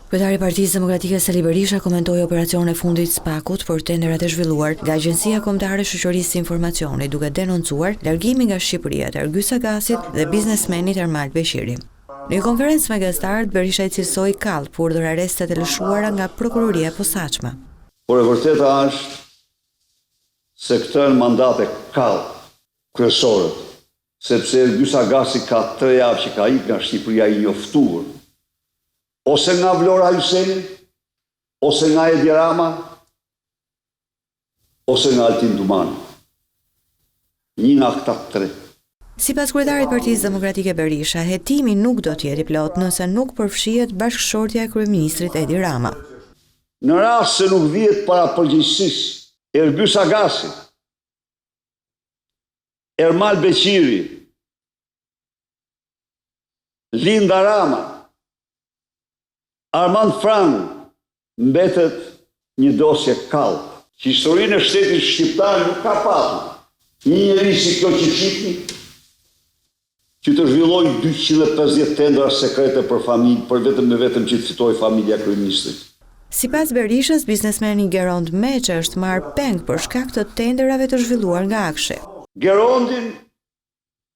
Kryetari i Partisë Demokratike Sali Berisha komentoi operacionin e fundit SPAK-ut për tenderat e zhvilluar nga Agjencia Kombëtare e Shoqërisë së Informacionit, duke denoncuar largimin nga Shqipëria të Ergys Agasit dhe biznesmenit Ermal Beqiri. Në një konferencë me gazetarët, Berisha i cilësoi kallë për urdhër arestet e lëshuara nga prokuroria e posaçme. Por e vërteta është se këto janë mandate kallë kryesore, sepse Ergys Agasi ka 3 javë që ka ikë nga Shqipëria i njoftuar. Ose nga Vlora Hyseni, ose nga Edi Rama, ose nga Altin Dumani. Një nga këta 3. Sipas kryetarit Partisë Demokratike Berisha, hetimi nuk do të jetë i plot nëse nuk përfshihet bashkëshortja e kryeministrit Edi Rama. Në rast se nuk vihet para përgjegjësisë Ergys Agasi, Ermal Beqiri, Linda Rama, Armand Frank, mbetet një dosje kallë, që historinë e shtetit shqiptar nuk ka patur një njeri si kjo që shihni, që të zhvilloi 250 tendra sekrete për familje, për vetëm që të fitoj familja kryeministrit. Sipas Berishës, biznesmeni Gerond Meçe është marrë peng për shkak të tenderave të zhvilluar nga Akshi. Gerondin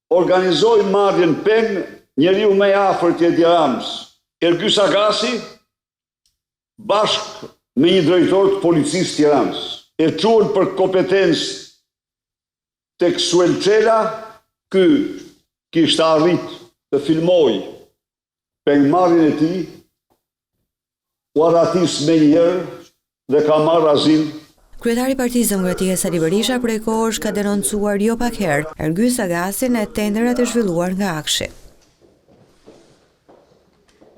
organizoi marrjen peng njeriu më i afërt i Edi Ramës, Ergys Agasi, bashkë me një drejtor të policisë Tiranës, e çuar për kompetencë tek Suelçela, ky kishte arrit të filmoj pengmarrjen e tij, u arratis me njëherë dhe ka marrë azil. Kryetari i Partisë Demokratike Sali Berisha prej kohësh ka denoncuar jo pak herë Ergys Agasin e tenderat e zhvilluar nga Akshi.